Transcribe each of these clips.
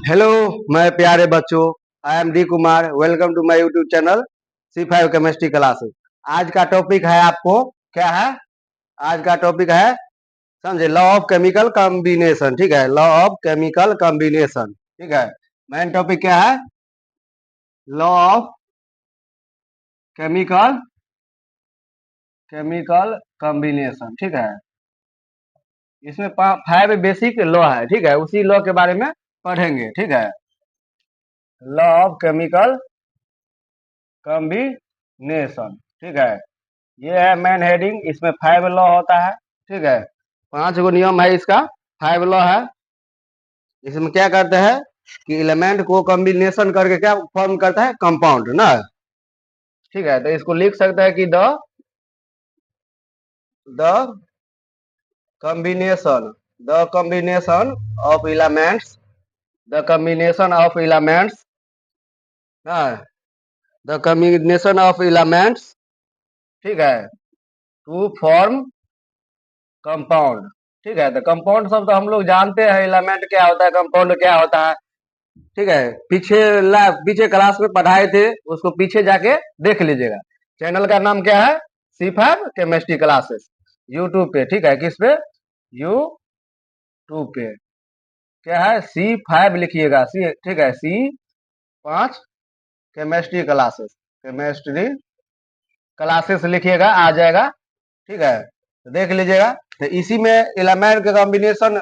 Hello, मैं प्यारे बच्चों, I am D Kumar. Welcome to my YouTube channel C5 chemistry classes. आज का टॉपिक है आपको क्या है? आज का टॉपिक है, समझे, लॉ ऑफ केमिकल कॉम्बिनेशन। ठीक है, लॉ ऑफ केमिकल कॉम्बिनेशन। ठीक है, मेन टॉपिक क्या है? Law of chemical chemical combination. ठीक है, इसमें 5 बेसिक लॉ है। ठीक है, उसी लॉ के बारे में पढ़ेंगे। ठीक है, लॉ ऑफ केमिकल कॉम्बिनेशन। ठीक है, ये है मेन हेडिंग। इसमें 5 लॉ होता है। ठीक है, 5 गो नियम है इसका, 5 लॉ है। इसमें क्या करते हैं कि एलिमेंट को कॉम्बिनेशन करके क्या फॉर्म करता है? कंपाउंड ना। ठीक है, तो इसको लिख सकते हैं कि the combination of elements, the combination of elements, the combination of elements. ठीक है, टू फॉर्म कंपाउंड। ठीक है, तो कंपाउंड सब तो हम लोग जानते हैं, एलिमेंट क्या होता है, कंपाउंड क्या होता है। ठीक है, पीछे क्लास में पढ़ाए थे, उसको पीछे जाके देख लीजिएगा। चैनल का नाम क्या है? C5 केमिस्ट्री क्लासेस, यूट्यूब पे। ठीक है, किस पे? यूट्यूब पे। क्या है? C5 लिखिएगा। ठीक है, C5 केमिस्ट्री क्लासेस लिखिएगा, आ जाएगा। ठीक है, तो देख लीजिएगा। तो इसी में एलिमेंट का कॉम्बिनेशन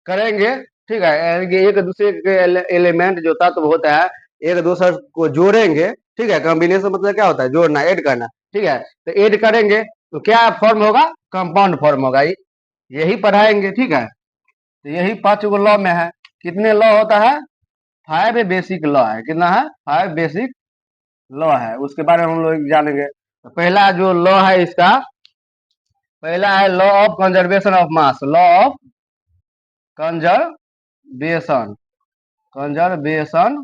करेंगे। ठीक है, यानी कि एक दूसरे के एलिमेंट जो तत्व होता है, एक दूसरे को जोड़ेंगे। ठीक है, कॉम्बिनेशन मतलब क्या होता है? जोड़ना, ऐड करना। ठीक है, तो ऐड करेंगे तो क्या फॉर्म होगा? कंपाउंड फॉर्म होगा। यही पढ़ाएंगे। ठीक है, तो यही 5 गो लॉ में है। कितने लॉ होता है? 5 बेसिक लॉ है। कितना है? 5 बेसिक लॉ है, उसके बारे में हम लोग जानेंगे। तो पहला जो लॉ है इसका, पहला है law of conservation of mass. Law of conservation conservation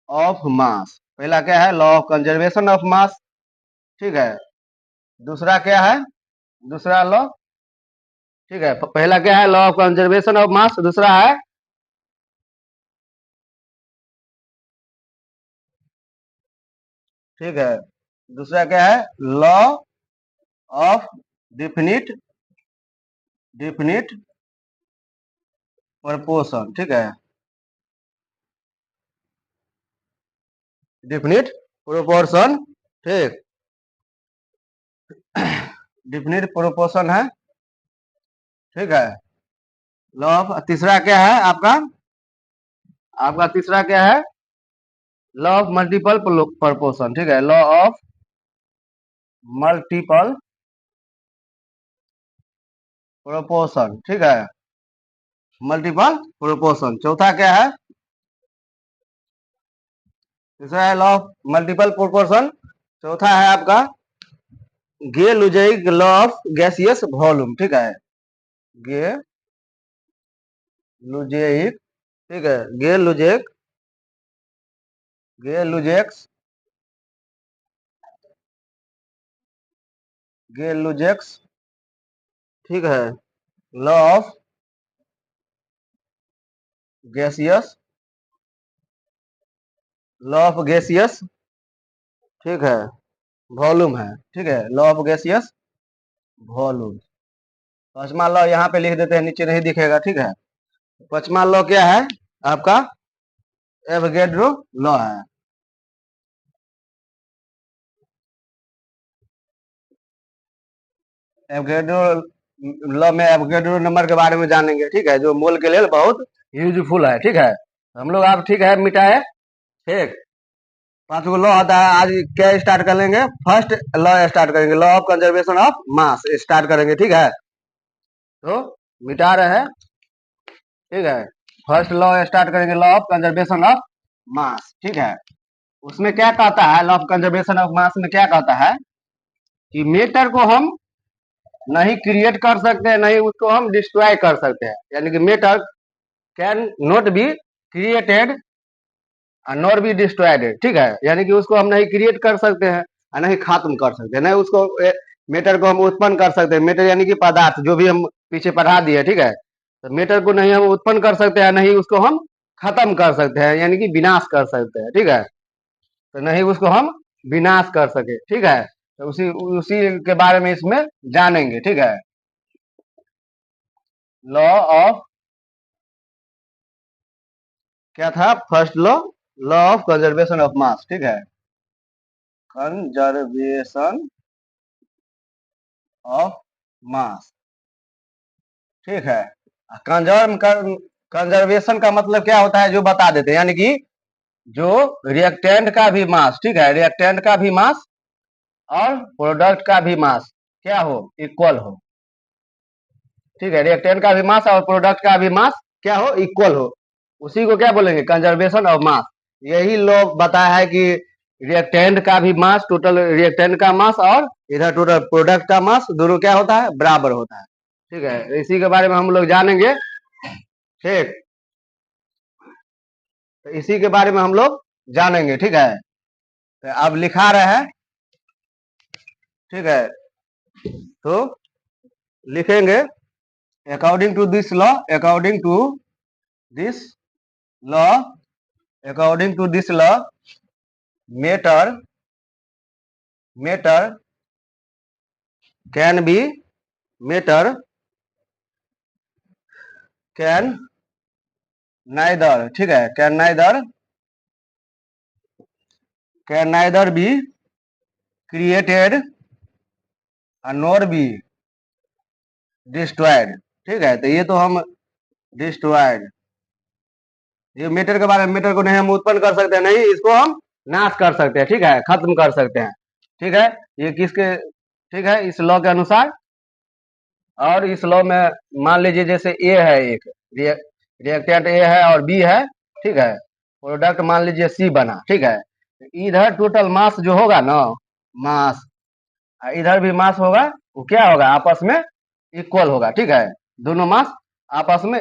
of mass. पहला क्या है? Law of conservation of mass. ठीक है, दूसरा क्या है? दूसरा लॉ, ठीक है, पहला क्या है? Law of conservation of mass. दूसरा है, ठीक है, दूसरा क्या है? Law of definite definite proportion. ठीक है, डिफिनिट प्रोपोर्शन। ठीक, डिफिनिट प्रोपोर्शन है। ठीक है, लॉ ऑफ, तीसरा क्या है आपका? आपका तीसरा क्या है? Law of multiple proportion. ठीक है, लॉ ऑफ मल्टीपल प्रोपोर्शन। ठीक है, मल्टीपल प्रोपोर्शन। चौथा क्या है? तीसरा है लॉ ऑफ मल्टीपल प्रोपोर्शन। चौथा है आपका गे लुजेइक लॉ ऑफ गैसियस वॉल्यूम। ठीक है, गे लुजेइक, ठीक है, गे लुजेक्स गे लुजेक्स। ठीक है, law of gaseous law of gaseous, ठीक है, वॉल्यूम है। ठीक है, लॉ ऑफ गैसियस वॉल्यूम। पांचवा लॉ यहाँ पे लिख देते हैं, नीचे नहीं दिखेगा। ठीक है, पांचवा लॉ क्या है आपका? एवोगैड्रो लॉ है। एवोगैड्रो लॉ में एवोगैड्रो नंबर के बारे में जानेंगे। ठीक है, जो मोल के लिए बहुत यूजफुल है। ठीक है, हम लोग आप, ठीक है, मिटाए। ठीक, 5 गो लॉ होता है। आज क्या स्टार्ट कर लेंगे? फर्स्ट लॉ स्टार्ट करेंगे, law of conservation of mass start करेंगे। ठीक है, तो मिटा रहे हैं। ठीक है, फर्स्ट लॉ स्टार्ट करेंगे, law of conservation of mass. ठीक है, उसमें क्या कहता है? Law of conservation of mass में क्या कहता है कि मैटर को हम नहीं क्रिएट कर सकते हैं, नहीं उसको हम डिस्ट्रॉय कर सकते हैं। यानी कि matter can not be created not be destroyed. ठीक है, यानी कि उसको हम नहीं क्रिएट कर सकते हैं और नहीं खत्म कर सकते हैं, नहीं उसको मैटर को हम उत्पन्न कर सकते हैं। मैटर यानी कि पदार्थ, जो भी हम पीछे पढ़ा दिए। ठीक है, तो मैटर को नहीं हम उत्पन्न कर सकते हैं, नहीं उसको हम खत्म कर सकते हैं, यानी कि विनाश कर सकते हैं, ठीक है। तो नहीं उसको हम विनाश कर सके, ठीक है। तो उसी उसी के बारे में इसमें जानेंगे, ठीक है। लॉ ऑफ, क्या था first law? Law of conservation of mass, ठीक है। कंजर्वेशन ऑफ मास, ठीक है। कंजर्वेशन का मतलब क्या होता है जो बता देते हैं, यानी कि जो रिएक्टेंट का भी मास, ठीक है, रिएक्टेंट का भी मास और प्रोडक्ट का भी मास क्या हो, इक्वल हो, ठीक है। रिएक्टेंट का भी मास और प्रोडक्ट का भी मास क्या हो, इक्वल हो, उसी को क्या बोलेंगे, कंजर्वेशन ऑफ मास। यही लॉ बताया है कि रिएक्टेंट का भी मास, टोटल रिएक्टेंट का मास और इधर टोटल प्रोडक्ट का मास दोनों क्या होता है, बराबर होता है, ठीक है। इसी के बारे में हम लोग जानेंगे, ठीक। तो इसी के बारे में हम लोग जानेंगे, ठीक है। तो अब लिखा रहे हैं, ठीक है। तो लिखेंगे according to this law, according to this law, according to this law, matter matter can be, matter can neither, ठीक है, can neither be created nor be destroyed, ठीक है। तो ये तो हम डिस्ट्रॉयड, ये मैटर के बारे में, मैटर को नहीं हम उत्पन्न कर सकते हैं, नहीं इसको हम नाश कर सकते हैं, ठीक है, खत्म कर सकते हैं, ठीक है। ये किसके, ठीक है, इस लॉ के अनुसार। और इस लॉ में मान लीजिए जैसे ए है, एक रिएक्टेंट ए है और बी है, ठीक है, प्रोडक्ट मान लीजिए सी बना, ठीक है। इधर टोटल मास जो होगा ना, मास, इधर भी मास होगा, वो क्या होगा, आपस में इक्वल होगा, ठीक है। दोनों मास आपस में,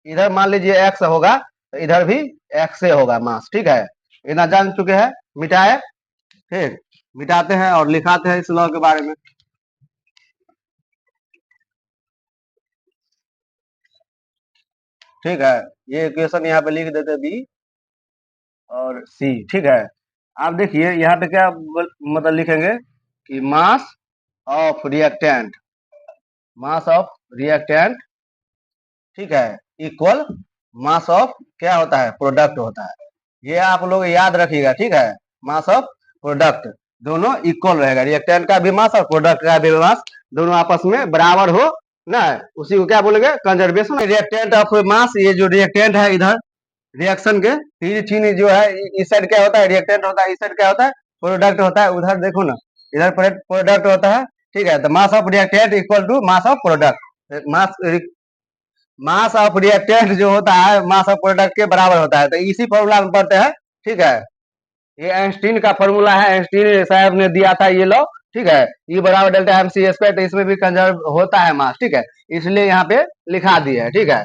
इधर मान लीजिए एक्स होगा तो इधर भी एक्स से होगा मास, ठीक है। इतना जान चुके हैं, मिटाए, ठीक, मिटाते हैं और लिखाते हैं इस लॉ के बारे में, ठीक है। ये इक्वेशन यहाँ पे लिख देते बी और सी, ठीक है। आप देखिए यहाँ पे क्या मतलब लिखेंगे कि मास of reactant, mass of reactant, ठीक है, इक्वल मास ऑफ क्या होता है, प्रोडक्ट होता है। ये आप लोग याद रखिएगा, ठीक है। मास ऑफ प्रोडक्ट दोनों इक्वल रहेगा, रिएक्टेंट का भी मास और प्रोडक्ट का भी मास दोनों आपस में बराबर हो ना, उसी को क्या बोलेंगे, कंजर्वेशन रिएक्टेंट ऑफ मास। ये जो रिएक्टेंट है इधर रिएक्शन के तीन चिन्ह जो है, इस साइड क्या होता है, रिएक्टेंट होता है, इस साइड क्या होता है, प्रोडक्ट होता है। उधर देखो ना, इधर प्रोडक्ट होता है, ठीक है। तो mass of reactant equal to mass of product, mass of reactant जो होता है मास ऑफ प्रोडक्ट के बराबर होता है। तो इसी फॉर्मूला में पढ़ते हैं, ठीक है। ये आइंस्टीन का फॉर्मूला है, आइंस्टीन साहब ने दिया था ये लो, ठीक है। ई बराबर डेल्टा एम सी स्क्वायर, तो इसमें भी कंजर्व होता है मास, ठीक है, इसलिए यहाँ पे लिखा दिया है, ठीक है।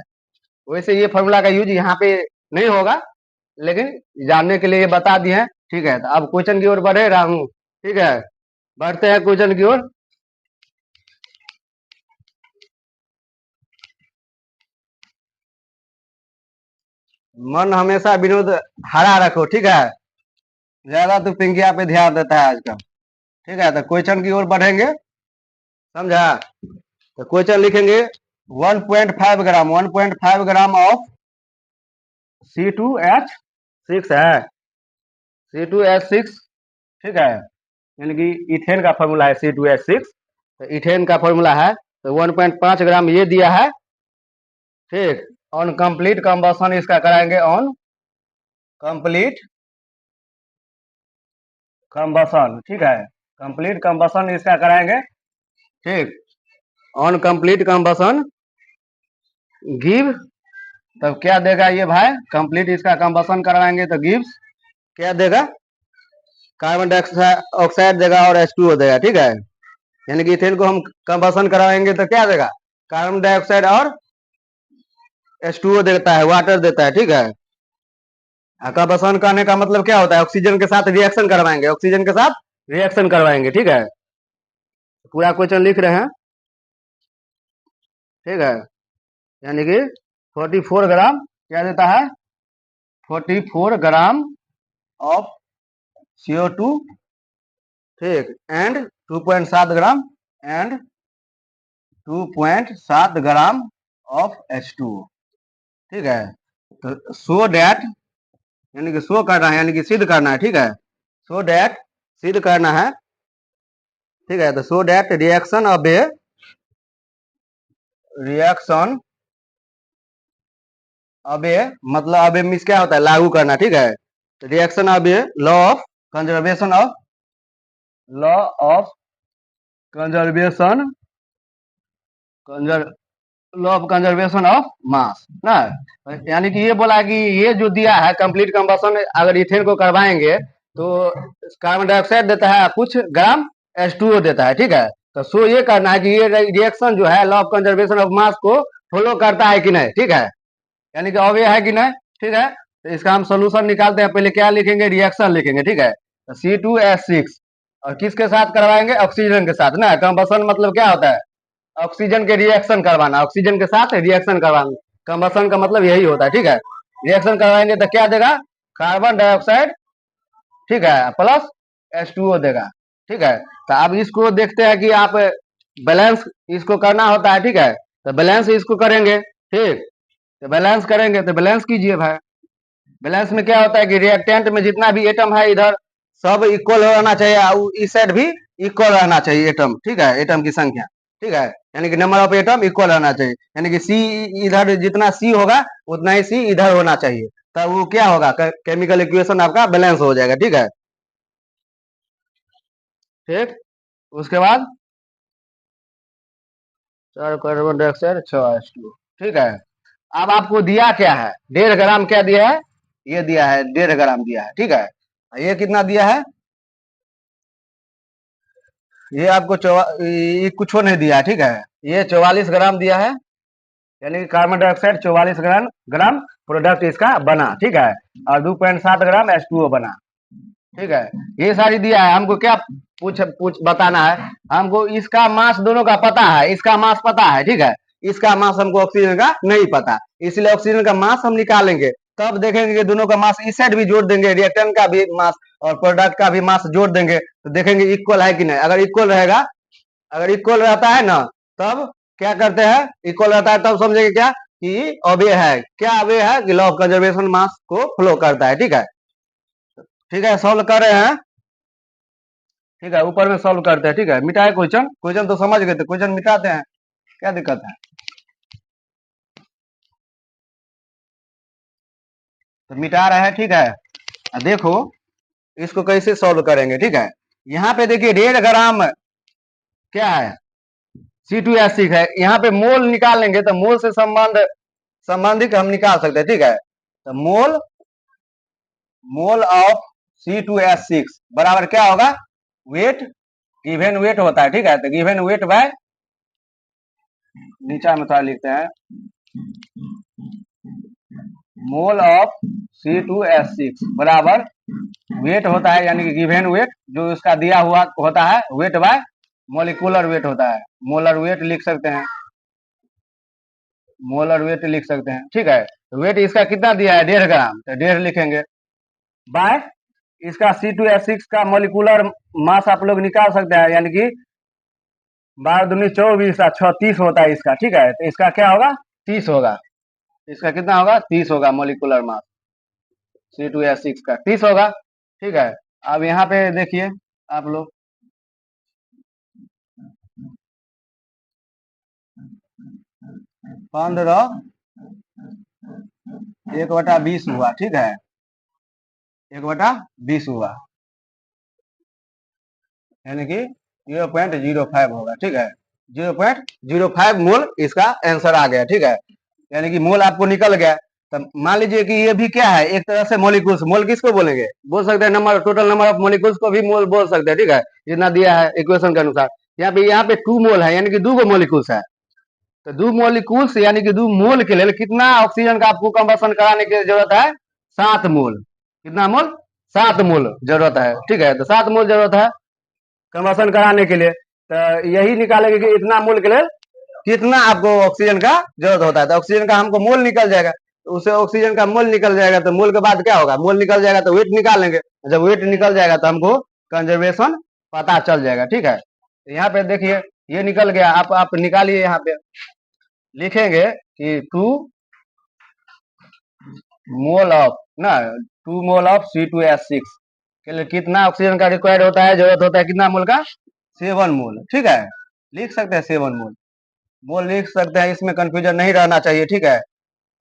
वैसे ये फॉर्मूला का यूज यहाँ पे नहीं होगा, लेकिन जानने के लिए ये बता दिए हैं, ठीक है। तो अब क्वेश्चन की ओर बढ़े रहा हूँ, ठीक है, बढ़ते हैं क्वेश्चन की ओर। मन हमेशा विनोद हरा रखो, ठीक है, ज्यादा तो पिंकिया पे ध्यान देता है आजकल, ठीक है। तो क्वेश्चन की ओर बढ़ेंगे, समझा। तो क्वेश्चन लिखेंगे 1.5 ग्राम, 1.5 ग्राम ऑफ C2H6 है, C2H6, ठीक है, यानी कि इथेन का फॉर्मूला है C2H6। तो इथेन का फॉर्मूला है, तो 1.5 ग्राम ये दिया है, ठीक। ऑन कंप्लीट कंबशन इसका कराएंगे, ऑन कंप्लीट कंबशन, ठीक है, कंप्लीट कंबशन इसका कराएंगे, ठीक। ऑन कंप्लीट कंबशन गिव, तब क्या देगा ये भाई, कंप्लीट इसका कंबशन करवाएंगे तो गिव्स क्या देगा, कार्बन डाइऑक्साइड देगा और H2O देगा, ठीक है। यानी कि इथेन को हम कंबशन कराएंगे तो क्या देगा, कार्बन डाइऑक्साइड और H2O देता है, वाटर देता है, ठीक है। कंबशन करने का मतलब क्या होता है, ऑक्सीजन के साथ रिएक्शन करवाएंगे, ऑक्सीजन के साथ रिएक्शन करवाएंगे, ठीक है। पूरा क्वेश्चन लिख रहे हैं, ठीक है। यानी कि 44 ग्राम क्या देता है, 44 ग्राम ऑफ CO2, ठीक, and 2.7 gram and 2.7 gram of H2O, ठीक है। तो सो डैट यानी कि शो करना है, यानी कि सिद्ध करना है, ठीक है, सो डैट सिद्ध करना है, ठीक है। तो so that reaction of A reaction अब ये मतलब अब ये मीन्स क्या होता है, लागू करना, ठीक है। रिएक्शन अब ये law of conservation of law of conservation law of conservation of mass ना, यानी कि ये बोला कि ये जो दिया है कंप्लीट कंबशन, अगर इथेन को करवाएंगे तो कार्बन डाइऑक्साइड देता है कुछ ग्राम, H2O देता है, ठीक है। तो सो ये करना है कि ये रिएक्शन जो है law of conservation of mass को फॉलो करता है कि नहीं, ठीक है, यानी कि अब ये है कि नहीं, ठीक है। तो इसका हम सोल्यूशन निकालते हैं, पहले क्या लिखेंगे, रिएक्शन लिखेंगे, ठीक है। तो C2H6 और किसके साथ करवाएंगे, ऑक्सीजन के साथ ना, कंबशन मतलब क्या होता है, ऑक्सीजन के रिएक्शन करवाना, ऑक्सीजन के साथ रिएक्शन करवाना, कंबशन का मतलब यही होता है, ठीक है। रिएक्शन करवाएंगे तो क्या देगा, कार्बन डाइऑक्साइड, ठीक है, प्लस H2O देगा, ठीक है। तो अब इसको देखते हैं कि आप बैलेंस इसको करना होता है, ठीक है। तो बैलेंस इसको करेंगे, ठीक, तो बैलेंस करेंगे, तो बैलेंस कीजिए भाई। बैलेंस में क्या होता है कि रिएक्टेंट में जितना भी एटम है इधर सब इक्वल रहना चाहिए, और इस साइड भी इक्वल रहना चाहिए एटम, ठीक है, एटम की संख्या, ठीक है, यानी कि नंबर ऑफ एटम इक्वल रहना चाहिए, यानी कि सी इधर जितना सी होगा उतना ही सी इधर होना चाहिए, तब वो क्या होगा, केमिकल इक्वेशन आपका बैलेंस हो जाएगा, ठीक है, ठीक। उसके बाद 4 कार्बन डाइऑक्साइड 6 H2O, ठीक है। अब आपको दिया क्या है, 1.5 ग्राम क्या दिया है, ये दिया है 1.5 ग्राम दिया है, ठीक है। ये कितना दिया है, ये आपको ये कुछ नहीं दिया है, ठीक है, ये 44 ग्राम दिया है, यानी कि कार्बन डाइऑक्साइड 44 ग्राम प्रोडक्ट इसका बना, ठीक है, और 2.7 ग्राम H2O बना, ठीक है। ये सारी दिया है, हमको क्या पूछ बताना है, हमको इसका मास दोनों का पता है, इसका मास पता है, ठीक है, इसका मास हमको ऑक्सीजन का नहीं पता, इसलिए ऑक्सीजन का मास हम निकालेंगे, तब देखेंगे कि दोनों का मास इस साइड भी जोड़ देंगे, रिएक्टेंट का भी मास और प्रोडक्ट का भी मास जोड़ देंगे, तो देखेंगे इक्वल है कि नहीं। अगर इक्वल रहेगा, अगर इक्वल रहता है ना, तब क्या करते हैं, इक्वल रहता है तब समझेंगे क्या कि अवे है, क्या अवे है कि लॉ ऑफ कंजर्वेशन मास को फ्लो करता है, ठीक है, ठीक है। सॉल्व कर रहे हैं, ठीक है, ऊपर में सॉल्व करते हैं, ठीक है। मिटाए क्वेश्चन, क्वेश्चन तो समझ गए थे, क्वेश्चन मिटाते हैं, क्या दिक्कत है, तो मिटा रहे हैं, ठीक है। देखो इसको कैसे सॉल्व करेंगे, ठीक है। यहाँ पे देखिए 1.5 ग्राम क्या है, C2H6 है, यहाँ पे मोल निकाल लेंगे तो मोल से संबंधित हम निकाल सकते हैं, ठीक है। तो मोल ऑफ C2H6 बराबर क्या होगा, वेट, गिवन वेट होता है, ठीक है। तो गिवन वेट बाय, नीचा में थोड़ा लिखते हैं, मोल ऑफ C2H6 बराबर वेट होता है, यानी कि गिवन वेट जो इसका दिया हुआ होता है, वेट बाय मोलिकुलर वेट होता है, मोलर वेट लिख सकते हैं, मोलर वेट लिख सकते हैं, ठीक है। वेट इसका कितना दिया है, 1.5 ग्राम, तो 1.5 लिखेंगे, बाय इसका C2H6 का मोलिकुलर मास आप लोग निकाल सकते हैं, यानी कि 12 दूनी 24 और 6 30 होता है इसका, ठीक है। तो इसका क्या होगा, 30 होगा, इसका कितना होगा, 30 होगा मोलिकुलर मास C2H6 का 30 होगा, ठीक है। अब यहाँ पे देखिए आप लोग, 15 1/20 हुआ, ठीक है, 1/20 हुआ, यानी कि 0.05 होगा, ठीक है, 0.05 मोल इसका आंसर आ गया, ठीक है, यानी कि मोल आपको निकल गया। तो मान लीजिए कि ये भी क्या है, एक तरह से मोलिकुल्स, मोल किसको बोलेंगे, बोल सकते हैं number, total number of molecules को भी मोल बोल सकते हैं, ठीक है, जितना दिया है इक्वेशन के अनुसार। यहाँ पे 2 मोल है, यानी कि 2 मोलिकुल्स है, तो 2 मोलिकुल्स यानी कि 2 मोल के लिए कितना ऑक्सीजन का आपको कंबशन कराने की जरूरत है, 7 मोल, कितना मोल, 7 मोल जरूरत है, ठीक है। तो 7 मोल जरूरत है कंबशन कराने के लिए, तो यही निकालेंगे कि इतना मोल के लिए कितना आपको ऑक्सीजन का जरूरत होता है, तो ऑक्सीजन का हमको मोल निकल जाएगा, तो उसे ऑक्सीजन का मोल निकल जाएगा, तो मोल के बाद क्या होगा, मोल निकल जाएगा तो वेट निकालेंगे, जब वेट निकल जाएगा तो हमको कंजर्वेशन पता चल जाएगा। ठीक है, तो यहाँ पे देखिए ये निकल गया, आप निकालिए, यहाँ पे लिखेंगे कि 2 मोल ऑफ ना 2 मोल ऑफ C2H6 के लिए कितना ऑक्सीजन का रिक्वायर्ड होता है, जरूरत होता है कितना मोल का, 7 मोल। ठीक है, लिख सकते हैं 7 मोल, मोल लिख सकते हैं, इसमें कंफ्यूजन नहीं रहना चाहिए। ठीक है,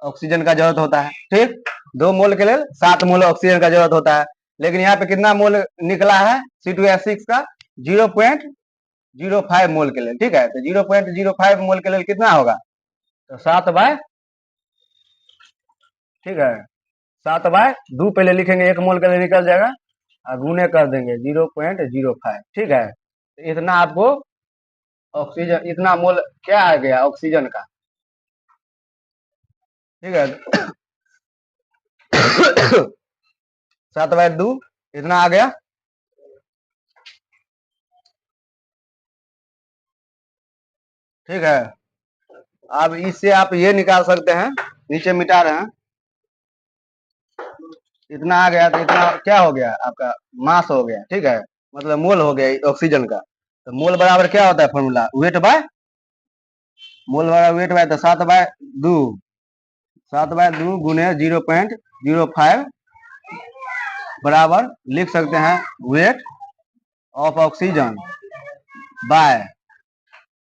ऑक्सीजन का जरूरत होता है, ठीक, 2 मोल के लिए 7 मोल ऑक्सीजन का जरूरत होता है, लेकिन यहाँ पे कितना मोल निकला है C2H6 का, 0.05 मोल के लिए। ठीक है, तो 0.05 मोल के लिए कितना होगा, तो 7/, ठीक है, 7/2 पहले लिखेंगे, 1 मोल के लिए निकल जाएगा, और गुने कर देंगे 0.05। ठीक है, तो इतना आपको ऑक्सीजन, इतना मोल क्या आ गया ऑक्सीजन का। ठीक है 7/2 इतना आ गया। ठीक है, अब इससे आप ये निकाल सकते हैं, नीचे मिटा रहे हैं, इतना आ गया, तो इतना क्या हो गया आपका, मास हो गया। ठीक है, मतलब मोल हो गया ऑक्सीजन का, तो मोल बराबर क्या होता है फॉर्मूला, वेट बाय, मोल बराबर वेट बाय, तो 7/2, 7/2 गुने 0.05 बराबर लिख सकते हैं वेट ऑफ ऑक्सीजन बाय,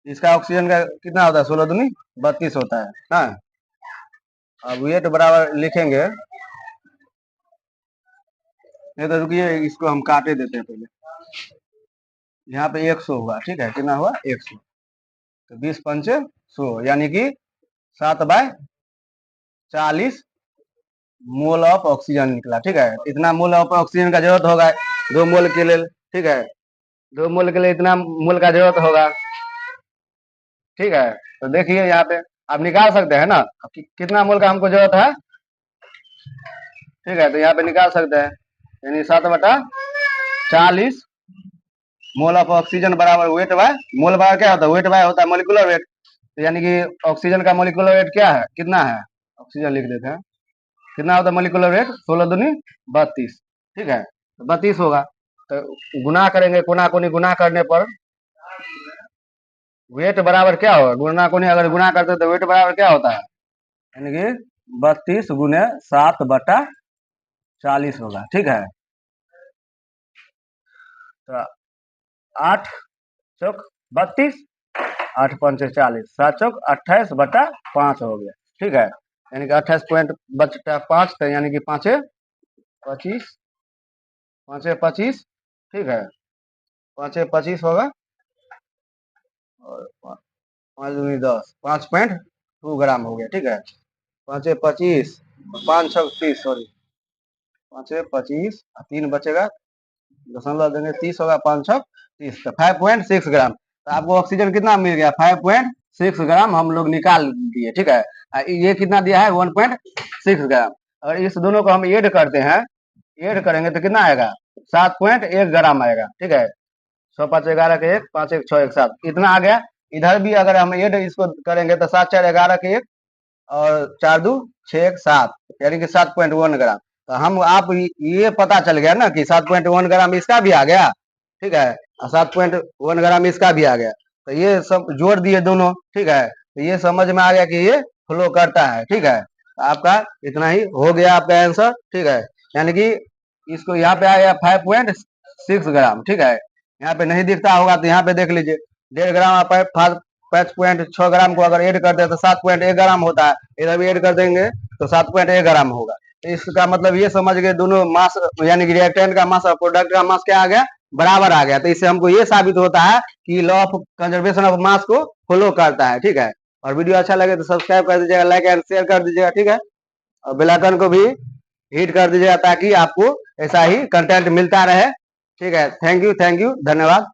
इसका ऑक्सीजन का कितना होता है, 16 दूनी 32 होता है ना। अब वेट बराबर लिखेंगे, नहीं तो रुकिए इसको हम काटे देते हैं पहले, यहाँ पे 100 हुआ। ठीक है, कितना हुआ 100, तो 20×5 100 यानी कि 7/40 मोल ऑफ ऑक्सीजन निकला। ठीक है, इतना मोल ऑफ ऑक्सीजन का जरूरत होगा 2 मोल के लिए। ठीक है, 2 मोल के लिए इतना मोल का जरूरत होगा। ठीक है, तो देखिए यहाँ पे आप निकाल सकते हैं ना, कितना मोल का हमको जरूरत है। ठीक है, तो यहाँ पे निकाल सकते हैं, यानी 7/40 मोल ऑफ ऑक्सीजन बराबर वेट बाय, मोल बराबर क्या होता है, वेट बाय होता है मोलिकुलर वेट, तो यानी कि ऑक्सीजन का मोलिकुलर वेट क्या है, कितना है, ऑक्सीजन लिख देते हैं, कितना होता है मोलिकुलर वेट, 16 दूनी 32। ठीक है, तो 32 होगा, तो गुना करेंगे, कोना कोनी गुना करने पर वेट बराबर क्या होगा, गुना कोनी अगर गुना करते तो वेट बराबर क्या होता है, यानी कि 32 गुने 7/40 होगा। ठीक है, तो 8×32, 8×5 = 40, 7×4 = 28/5 हो गया। ठीक है, यानी कि 28.5, तो यानी कि 5×25, 5×25। ठीक है, 5×25 होगा, और 5×10, 5.2 ग्राम हो गया। ठीक है, 5×25, 5×6 = 30, सॉरी, 5×25, 3 बचेगा, दशमलव देंगे, 30 होगा, 5×6 = 30, तो 5.6 ग्राम, तो आपको ऑक्सीजन कितना मिल गया, 5.6 ग्राम हम लोग निकाल दिए। ठीक है, ये कितना दिया है, 1.6 ग्राम, अगर इस दोनों को हम ऐड करते हैं, ऐड करेंगे तो कितना आएगा, 7.1 ग्राम आएगा। ठीक है, 6×5 = 11 के 1, 5×1 = 6, 1×7, इतना आ गया। इधर भी अगर हम ऐड इसको करेंगे तो 7×4 = 11 के 1, और 4×2 = 6, 1×7, यानी कि 7.1 ग्राम। तो हम आप ये पता चल गया ना कि 7.1 ग्राम इसका भी आ गया। ठीक है, 7.1 ग्राम इसका भी आ गया, तो ये सब जोड़ दिए दोनों। ठीक है, तो ये समझ में आ गया कि ये फ्लो करता है। ठीक है, तो आपका इतना ही हो गया आपका आंसर। ठीक है, यानी कि इसको यहाँ पे आ गया 5.6 ग्राम। ठीक है, यहाँ पे नहीं दिखता होगा तो यहाँ पे देख लीजिए, 1.5 ग्राम आप 5.6 ग्राम को अगर ऐड कर दे तो 7.1 ग्राम होता है, इधर भी ऐड कर देंगे तो 7.1 ग्राम होगा। तो इसका मतलब ये समझ गए दोनों मास, यानी कि रिएक्टेंट का मास और प्रोडक्ट का मास क्या आ गया, बराबर आ गया। तो इससे हमको ये साबित होता है कि law of conservation of mass को फॉलो करता है। ठीक है, और वीडियो अच्छा लगे तो सब्सक्राइब कर दीजिएगा, लाइक एंड शेयर कर दीजिएगा। ठीक है, और बेल आइकन को भी हिट कर दीजिएगा ताकि आपको ऐसा ही कंटेंट मिलता रहे। ठीक है, थैंक यू, धन्यवाद।